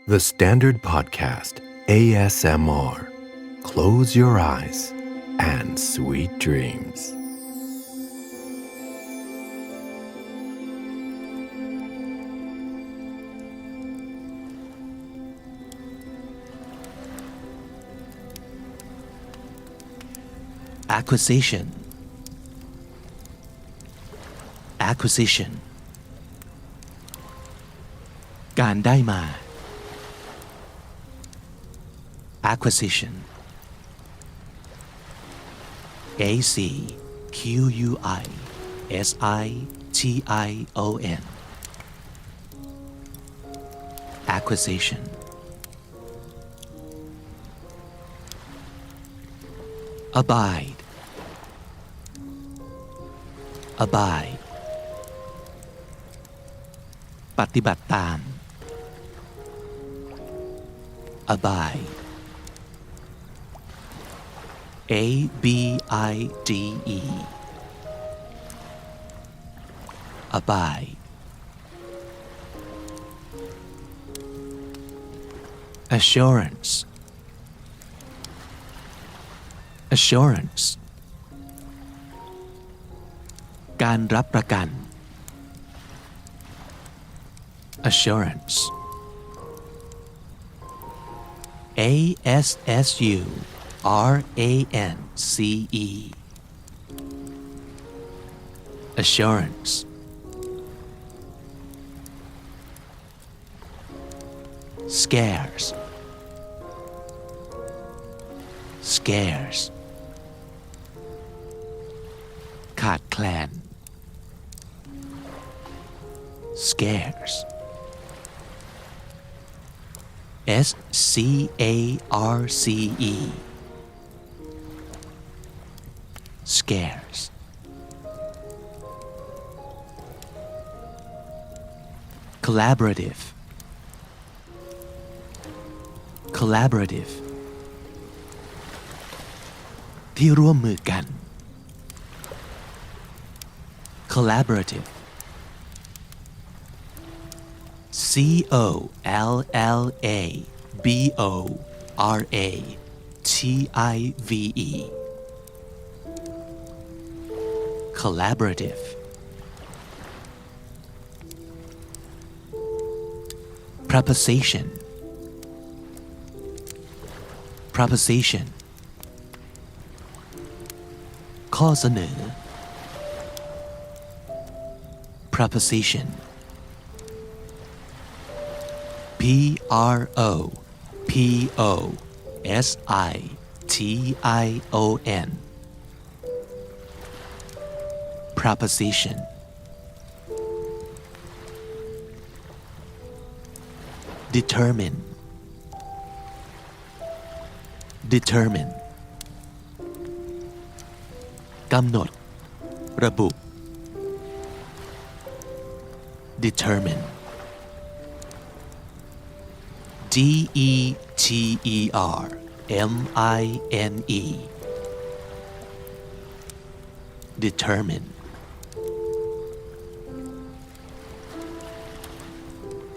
The Standard Podcast ASMR. Close your eyes and sweet dreams. Acquisition acquisition การได้มา acquisition A C Q U I S I T I O N acquisition abide abide ปฏิบัติตาม abide A B I D E abide assurance assurance การรับประกัน assurance A S S U R A N C E assurance scarce scarce ขาดแคลน scarce S C A R C E scarce collaborative collaborative ที่ร่วมมือกัน collaborative C O L L A B O R A T I V E collaborative preposition preposition ข้อเสนอ preposition P R O P O S I T I O N preposition determine determine กำหนดระบุ determine D E T E R M I N E determine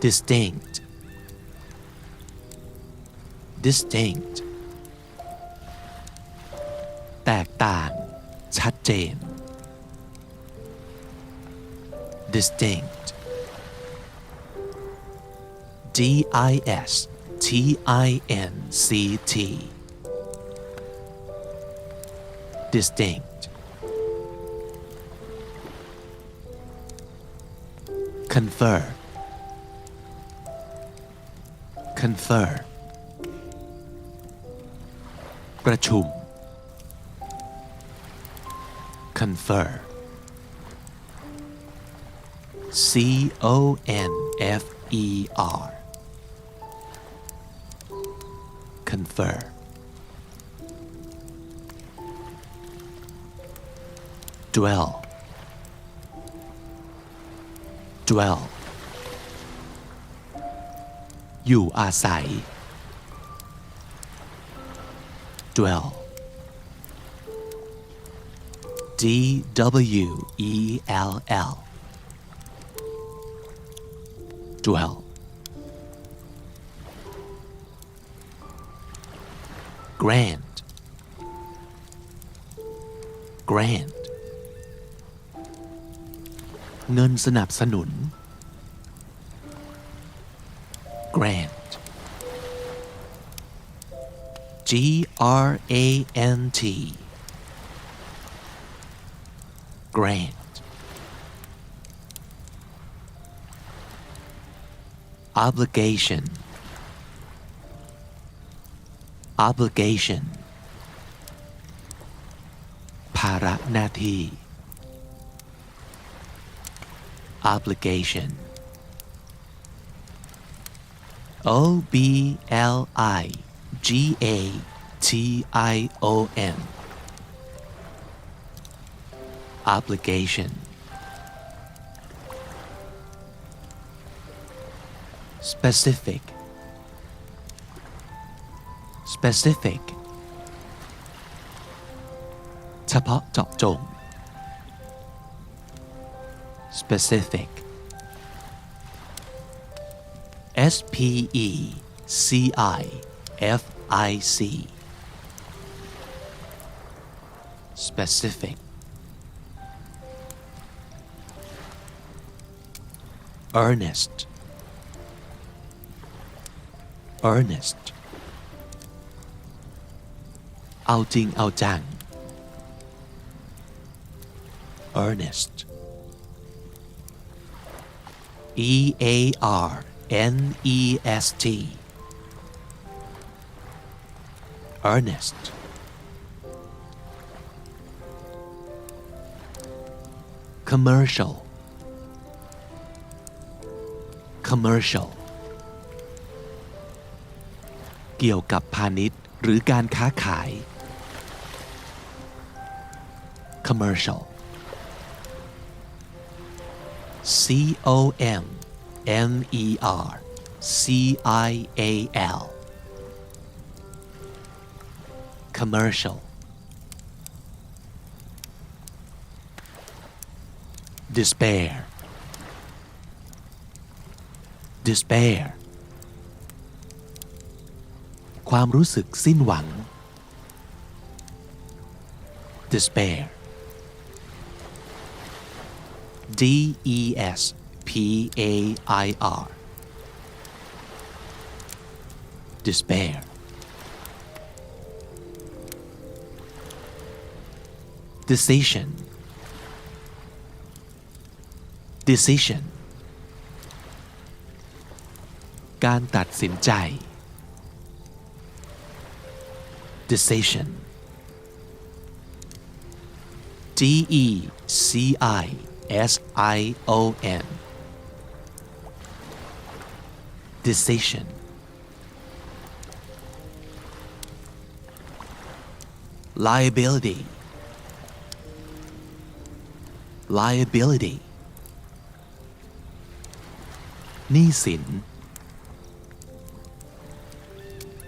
distinct distinct แตกต่างชัดเจน distinct D I S T I N C T distinct confer confer ประชุม confer C O N F E R confer dwell dwell อยู่อาศัย dwell D W E L L dwell grant grant เงินสนับสนุน grant grant grant obligation obligation ภาระหน้าที่ obligation obligation obligation specific specific เฉพาะเจาะจง specific specific specific earnest earnest เอาจริงเอาจัง earnest earnest earnest commercial commercial เกี่ยวกับพาณิชย์หรือการค้าขาย commercial commercial commercial despair despair ความรู้สึกสิ้นหวัง despair despair despair decision decision การตัดสินใจ decision decision decision liability liability หนี้สิน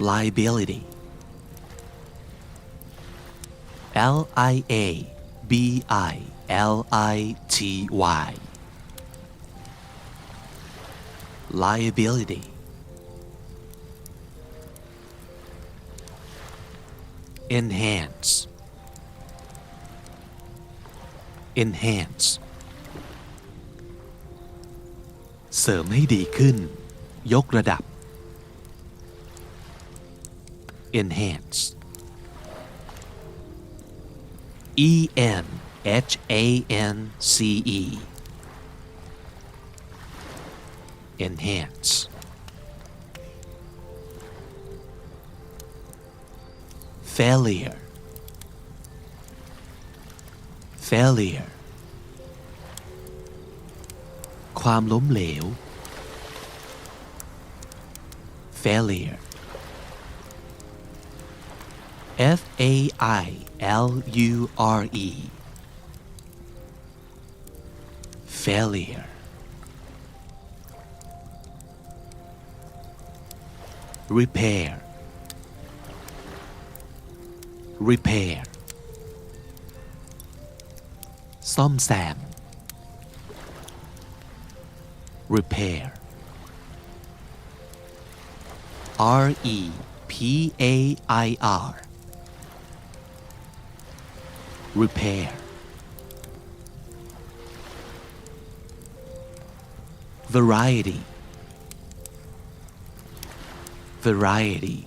liability liability liability enhance enhance เสริมให้ดีขึ้นยกระดับ enhance enhance failure failure ความล้มเหลว failure failure failure repair repair ซ่อมแซม repair P-A-I-R repair variety variety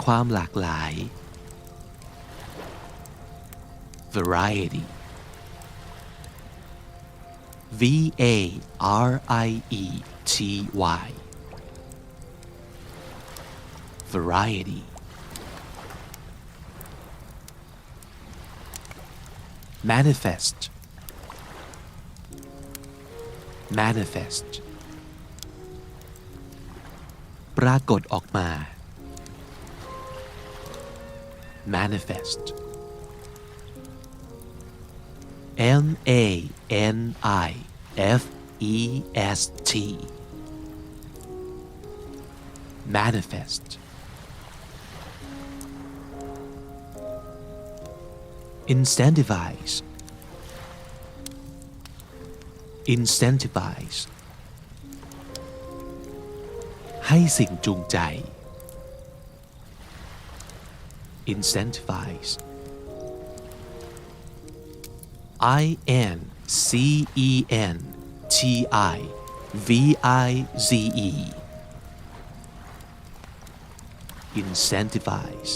ความหลากหลาย variety V-A-R-I-E-T-Y variety manifest manifest ปรากฏออกมา manifest M-A-N-I-F-E-S-T manifest incentivize incentivize ให้สิ่งจูงใจ incentivize I-N-C-E-N-T-I-V-I-Z-E incentivize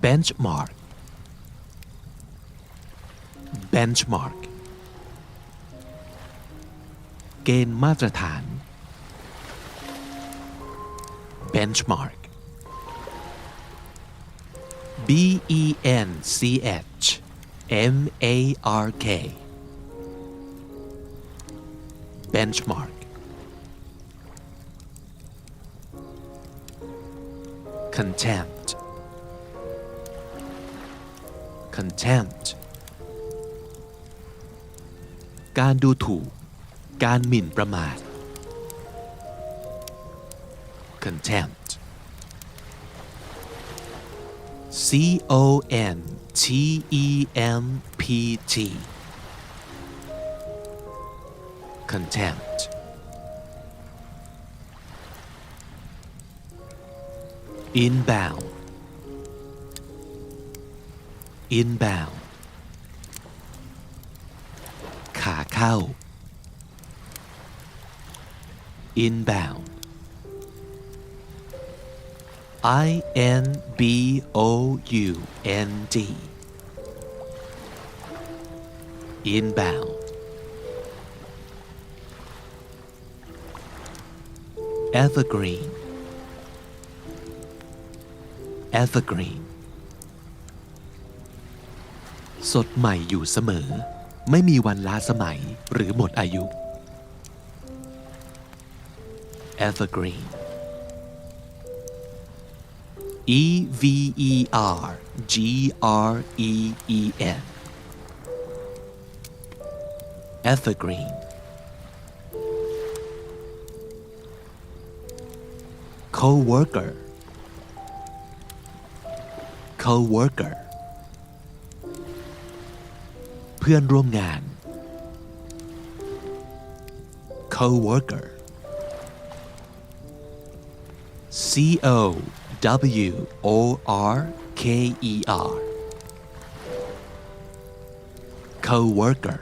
benchmark benchmark เกณฑ์มาตรฐาน benchmark B-E-N-C-H-M-A-R-K benchmark contempt contempt การดูถูกการหมิ่นประมาท contempt C-O-N-T-E-M-P-T contempt inbound inbound ขาเข้า inbound I-N-B-O-U-N-D inbound evergreen evergreen สดใหม่อยู่เสมอไม่มีวันล้าสมัยหรือหมดอายุ evergreen E-V-E-R-G-R-E-E-N evergreen co-worker co-worker เพื่อนร่วมงาน co-worker C-O-W-O-R-K-E-R co-worker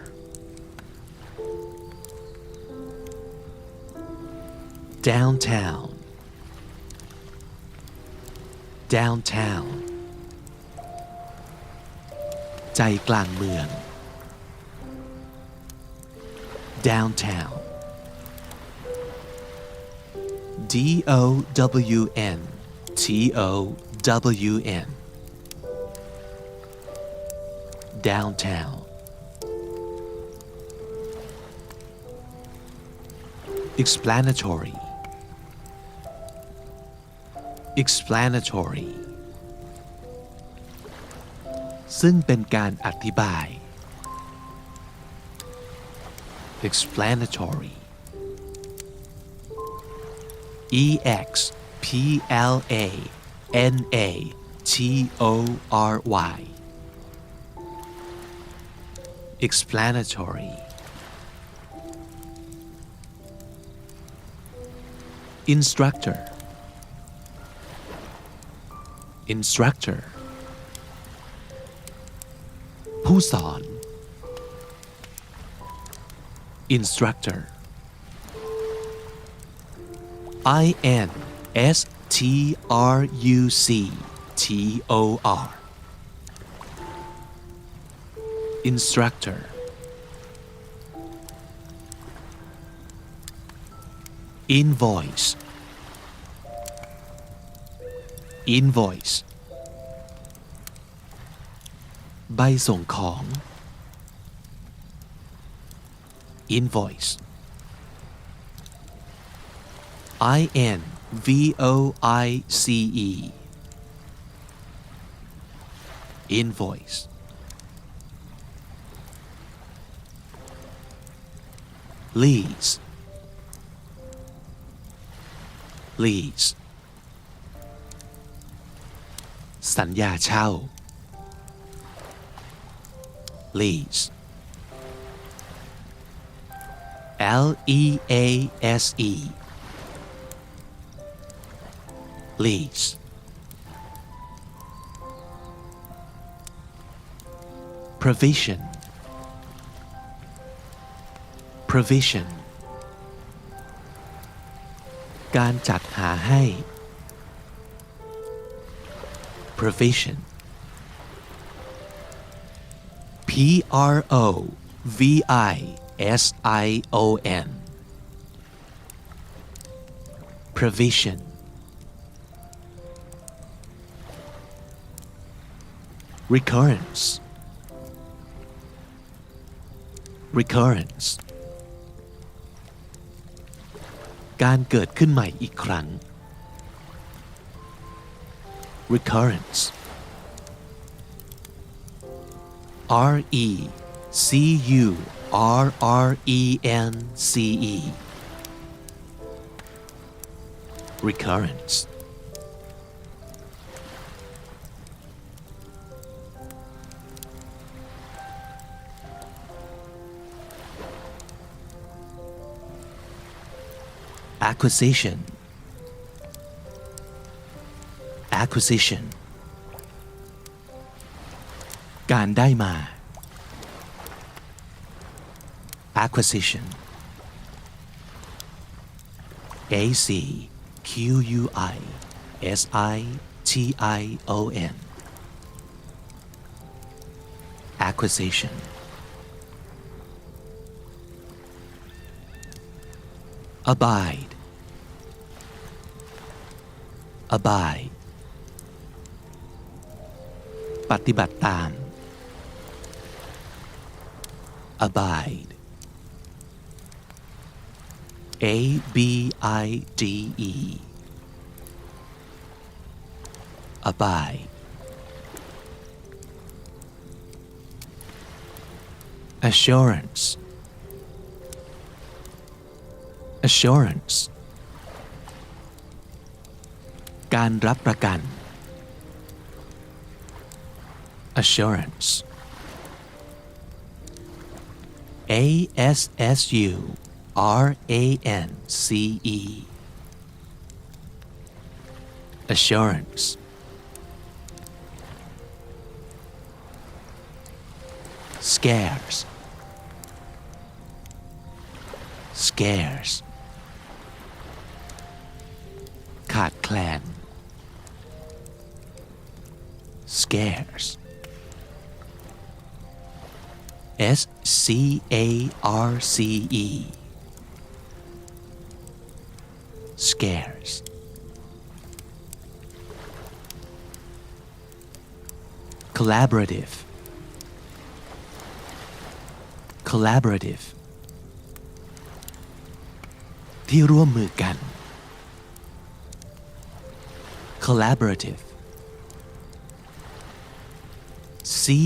downtown downtown ใจกลางเมือง downtown D-O-W-N-T-O-W-N downtown explanatory explanatory ซึ่งเป็นการอธิบาย explanatory E-X-P-L-A-N-A-T-O-R-Y explanatory instructor instructor ผู้สอน instructor instructor instructor invoice invoice ใบส่งของ invoice invoice invoice lease lease สัญญาเช่า lease lease lease provision provision การจัดหาให้ provision provision provision recurrence recurrence การเกิดขึ้นใหม่อีกครั้ง recurrence recurrence recurrence acquisition acquisition การได้มา acquisition acquisition acquisition abide abide ปฏิบัติตาม abide abide abide assurance assurance การรับประกัน assurance assurance assurance scarce scarce ขาดแคลน scarce scarce collaborative collaborative ที่ร่วมมือกัน collaborative collaborative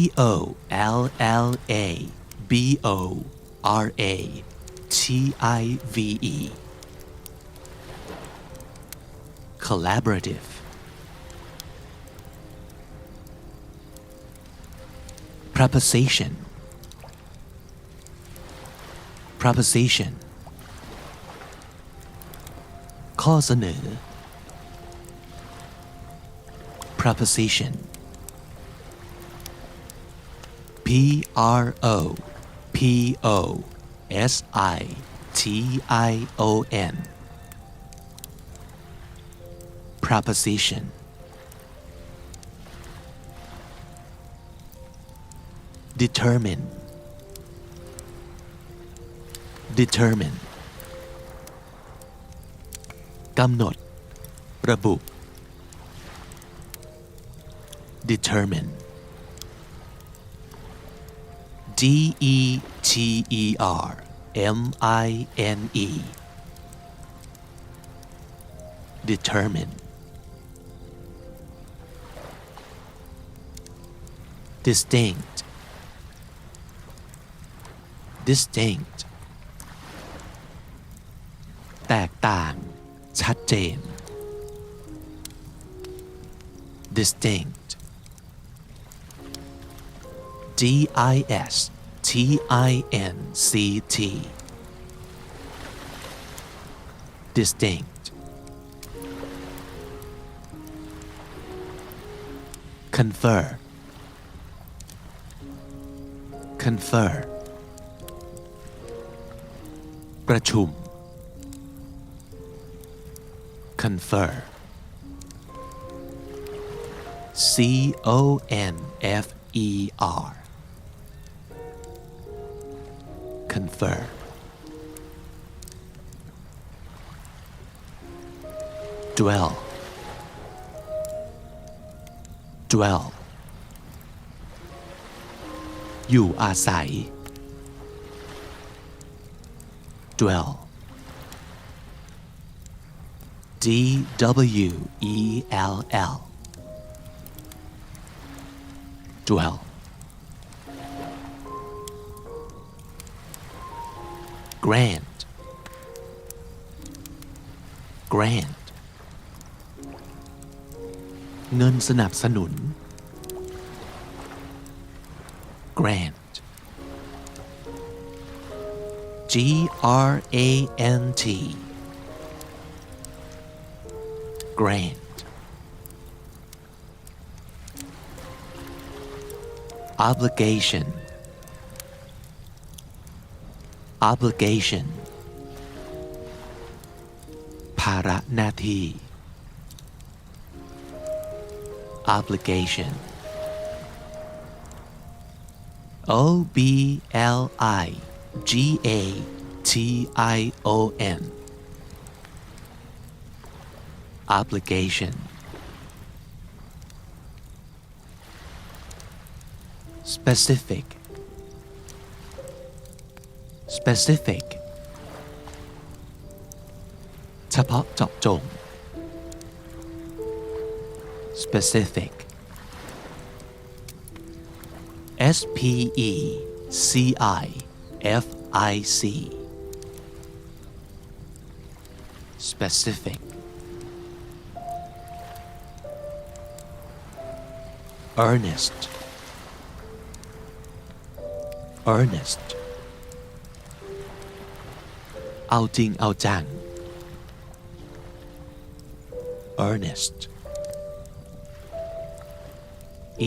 collaborative preposition preposition ข้อเสนอ preposition P R O P O S I T I O N preposition determine determine กำหนดระบุ determine D E T E R M I N E determine distinct distinct แตกต่างชัดเจน distinct D I S T I N C T distinct confer confer ประชุม confer C O N F E R confer dwell dwell อยู่อาศัย dwell D W E L L dwell grant grant เงินสนับสนุน grant G R A N T grant obligation obligation ภาระหน้าที่ obligation O B L I G A T I O N obligation specific specific เฉพาะเจาะจง specific S P E C I F I C specific earnest earnest เอาจริงเอาจัง earnest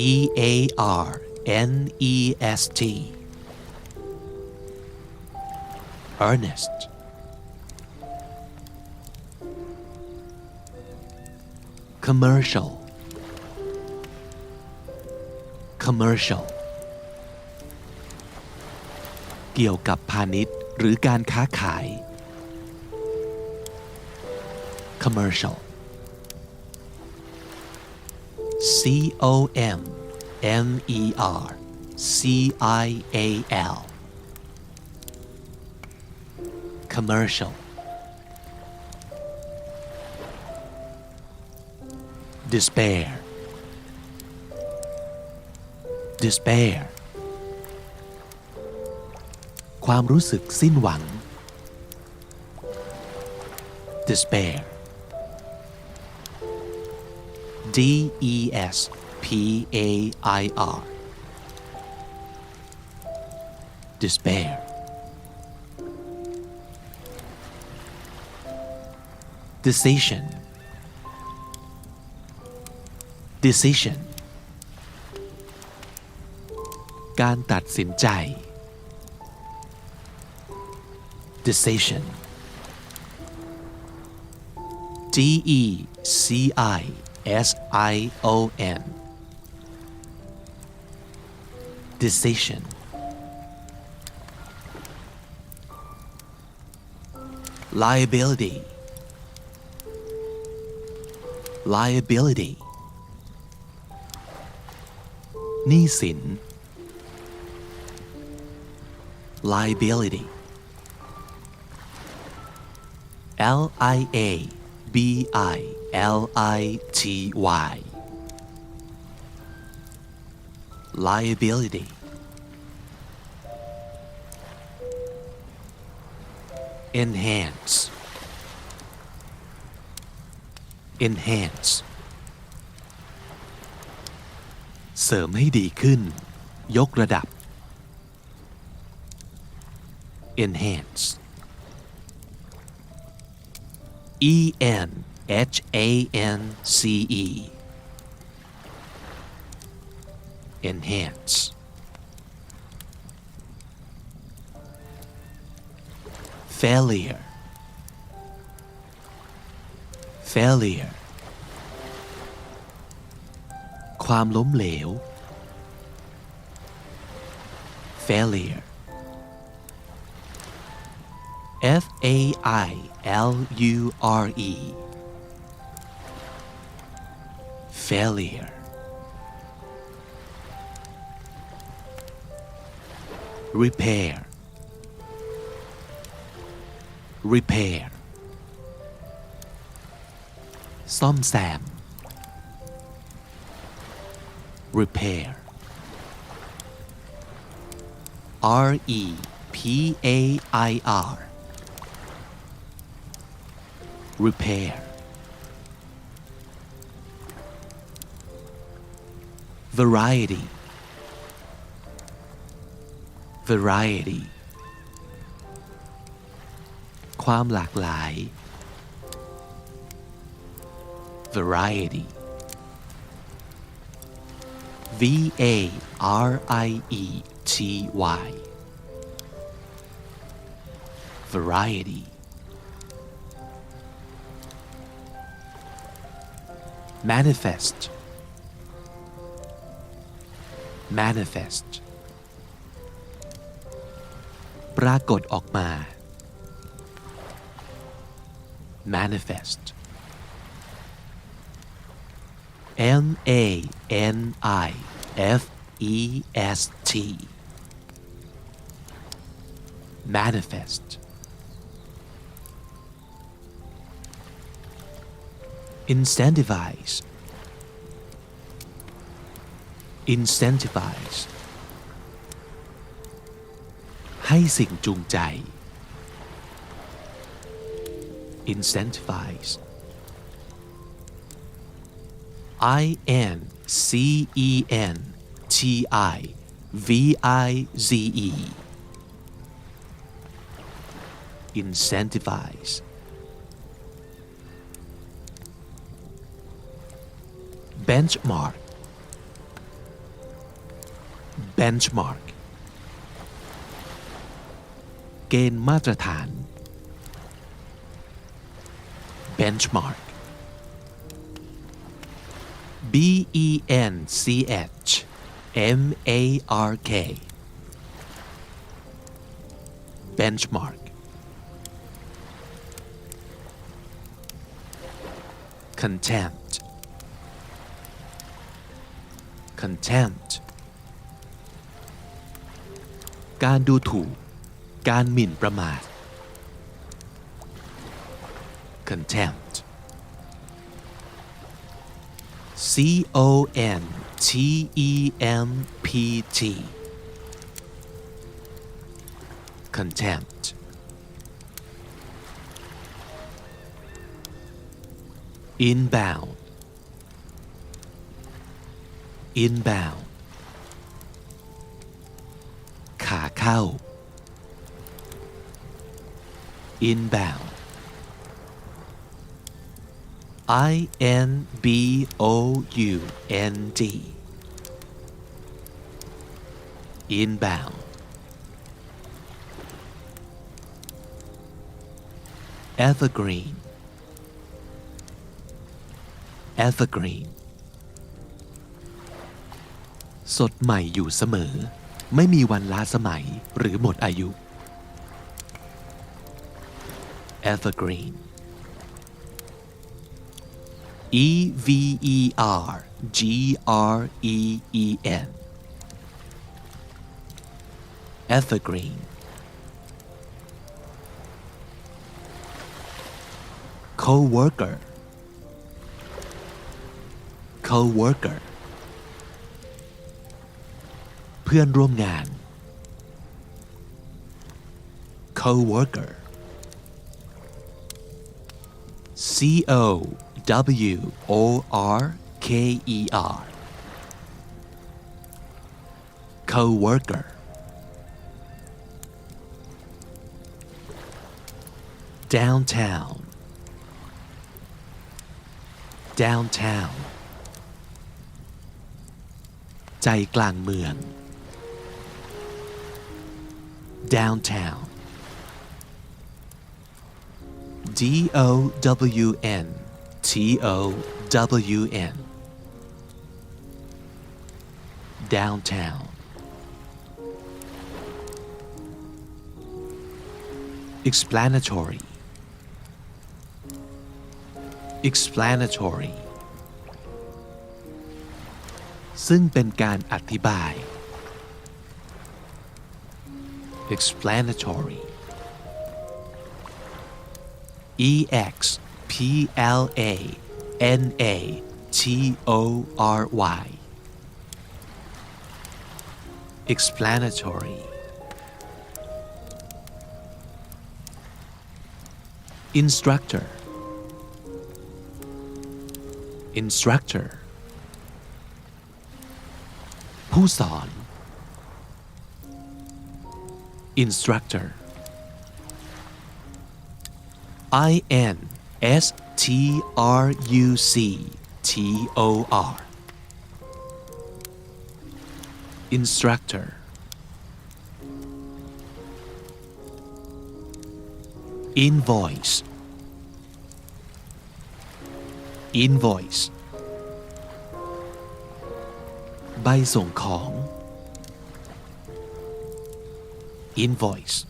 E A R N E S T earnest commercial commercial เกี่ยวกับพาณิชย์หรือการค้าขาย commercial C O M M E R C I A L commercial despair despair ความรู้สึกสิ้นหวัง despair D E S P A I R despair decision decision การตัดสินใจ decision decision decision liability liability หนี้สิน liability liability liability enhance enhance เสริมให้ดีขึ้นยกระดับ enhance enhance enhance failure failure ความล้มเหลว failure failure failure repair repair ซ่อมแซม repair repair repair variety variety ความหลากหลาย variety variety variety manifest manifest ปรากฏออกมา manifest manifest manifest incentivize incentivize ให้สิ่งจูงใจ incentivize incentivize incentivize benchmark benchmark เกณฑ์มาตรฐาน benchmark benchmark benchmark contempt contempt การดูถูกการหมิ่นประมาท contempt contempt contempt inbound inbound ขาเข้า inbound inbound inbound evergreen evergreen สดใหม่อยู่เสมอไม่มีวันล้าสมัยหรือหมดอายุ evergreen evergreen evergreen co-worker co-worker เพื่อนร่วมงาน co-worker coworker co-worker downtown downtown ใจกลางเมือง downtown downtown downtown explanatory explanatory ซึ่งเป็นการอธิบาย explanatory explanatory explanatory instructor instructor ผู้สอน instructor instructor instructor invoice invoice ใบส่งของ invoice invoice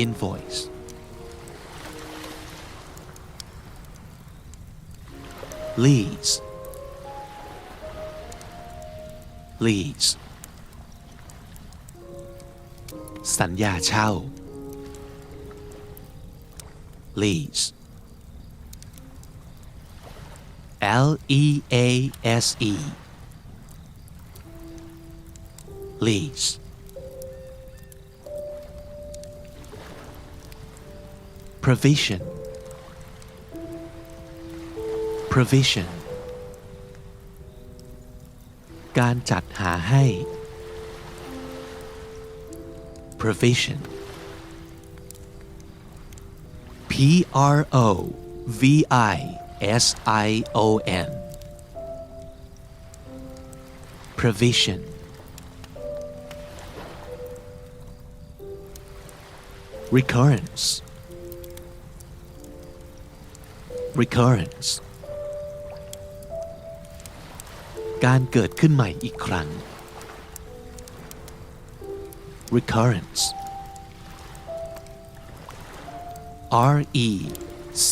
invoice lease lease สัญญาเช่า lease lease lease provision provision การจัดหาให้ provision provision provision recurrence recurrence การเกิดขึ้นใหม่อีกครั้ง recurrence recurrence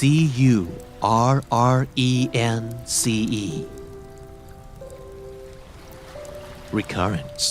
recurrence